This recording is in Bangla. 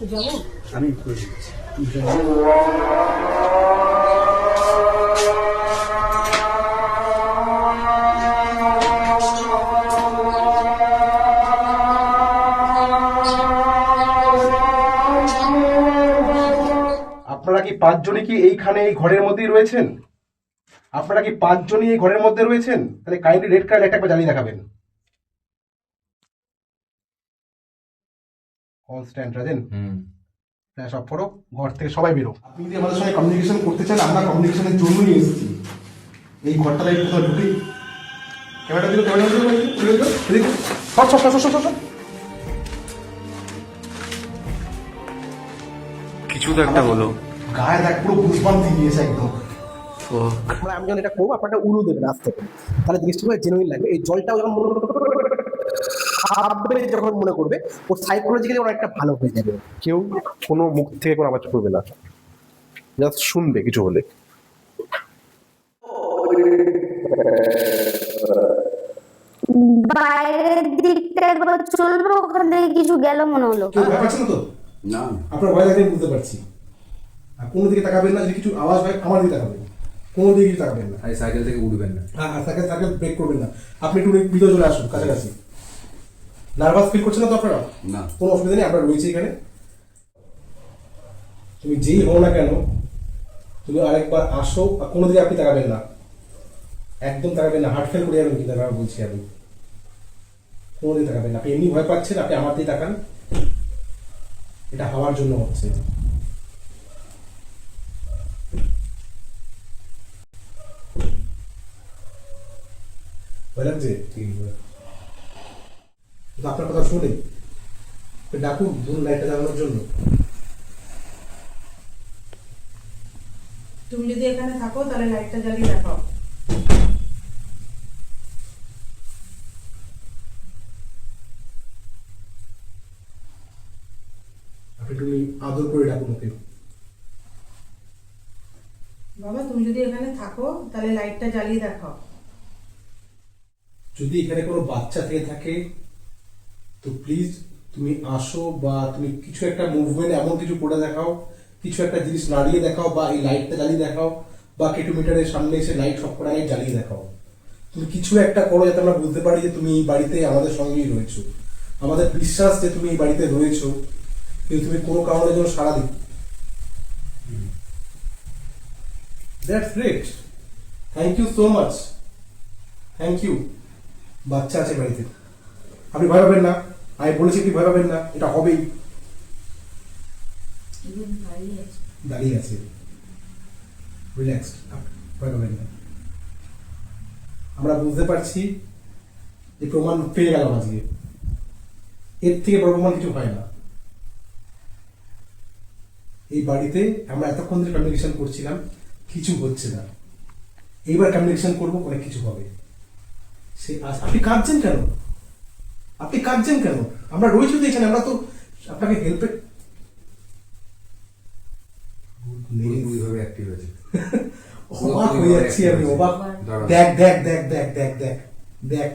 আমি করে দিচ্ছি। আপনারা কি পাঁচজনই কি এইখানে এই ঘরের মধ্যেই রয়েছেন? আপনারা কি পাঁচজনই এই ঘরের মধ্যে রয়েছেন? তাহলে কাইন্ডলি রেড কার্ড একটা জ্বালিয়ে দেখাবেন। কনস্ট্যান্ট রাজেন, ফ্ল্যাশ অফ করো, ঘর থেকে সবাই বেরো। আপনি যদি আমাদের সঙ্গে কমিউনিকেশন করতে চান, আমরা কমিউনিকেশনের জন্যই এসেছি। এই ঘরটাতে কোথাও ঢুকে ক্যামেরা দিল, কিছু তো একটা হলো। গায়ে দেখ পুরো বুঝবান্তি দিয়েছে একদম। আমি যখন এটা করবো আপনারা উলু দেবেন আজ থেকে, তাহলে জিনিসটা খুব জেনুইন লাগবে। এই জলটাও যখন যখন মনে করবে ওর সাইকোলজিক্যালি ওরা একটা ভালো হয়ে যাবে। কেউ কোনো মুখ থেকে কোনো আওয়াজ করবে না, জাস্ট শুনবে কিছু হলে। বাইরের দিকটা একবার চলবে, ওখান থেকে কিছু গেল মনে হলো। কেউ ভয় পাচ্ছেন তো? না আপনার ভয় লাগে বুঝতে পারছি। আর কোনো দিকে তাকাবেন না, যদি কিছু আওয়াজ হয় আমার দিকে তাকাবেন, কোনো দিকে কিছু তাকাবেন না। আর সাইকেল থেকে উঠবেন না। হ্যাঁ, সাইকেল সাইকেল ব্রেক করবেন না। আপনি একটু ভিতরে চলে আসুন, কাছাকাছি। নার্ভাস ফিল করছেন না তো আপনারা? না কোনো অসুবিধা নেই, আমরা রয়েছি এখানে। তুমি যেই হও না কেন, তুমি আরেকবার আসো, আর কোনো দিকে আপনি তাকাবেন না, একদম তাকাবেন না। হার্ট ফেল করে যাবেন কিন্তু, আমি বলছি আমি কোনো দিকে তাকাবেন না। আপনি এমনি ভয় পাচ্ছেন, আপনি আমার দিকে তাকান। এটা হওয়ার জন্য হচ্ছে। ভয় লাগছে? ঠিক আছে, আপনার কথা শুনে ডাকুন, ধরুন লাইটটা জ্বালানোর জন্য। তুমি যদি এখানে থাকো তাহলে লাইটটা জ্বালিয়ে দেখাও। আপনি তুমি আদর করে ডাকুন ওকে। বাবা তুমি যদি এখানে থাকো তাহলে লাইটটা জ্বালিয়ে দেখাও। যদি এখানে কোনো বাচ্চা থেকে থাকে তো প্লিজ তুমি আসো, বা তুমি কিছু একটা মুভমেন্ট এমন কিছু করে দেখাও, কিছু একটা জিনিস নাড়িয়ে দেখাও, বা এই লাইটটা জ্বালিয়ে দেখাও, বা কেটোমিটারের সামনে এসে লাইট সব কটা লাইট জ্বালিয়ে দেখাও। তুমি কিছু একটা করো যাতে আমরা বুঝতে পারি যে তুমি এই বাড়িতে আমাদের সঙ্গেই রয়েছো। আমাদের বিশ্বাস যে তুমি এই বাড়িতে রয়েছো, কিন্তু তুমি কোনো কারণের জন্য সারা দিন। That's great, thank you so much, thank you. বাচ্চা আছে বাড়িতে, আপনি ভয় পাবেন না। আমি বলেছি কি ভয় পাবেন না, এটা হবেই। দাঁড়িয়ে আছে, রিল্যাক্সড, ভয় পাবেন না। আমরা বুঝতে পারছি যে প্রমাণ পেয়ে গেল আজকে, এর থেকে বড় প্রমাণ কিছু হয় না। এই বাড়িতে আমরা এতক্ষণ ধরে কমিউনিকেশন করছিলাম, কিছু হচ্ছে না। এইবার কমিউনিকেশন করবো, অনেক কিছু হবে। সে আপনি কাঁদছেন কেন? আপনি কাঁদছেন কেন? আমরা রয়েছি তো এখানে, আমরা তো আপনাকে হেল্পে। অ্যাক্টিভ হয়েছে। অবাক হয়ে যাচ্ছি আমি, অবাক। দেখ দেখ দেখ দেখ দেখ দেখ দেখ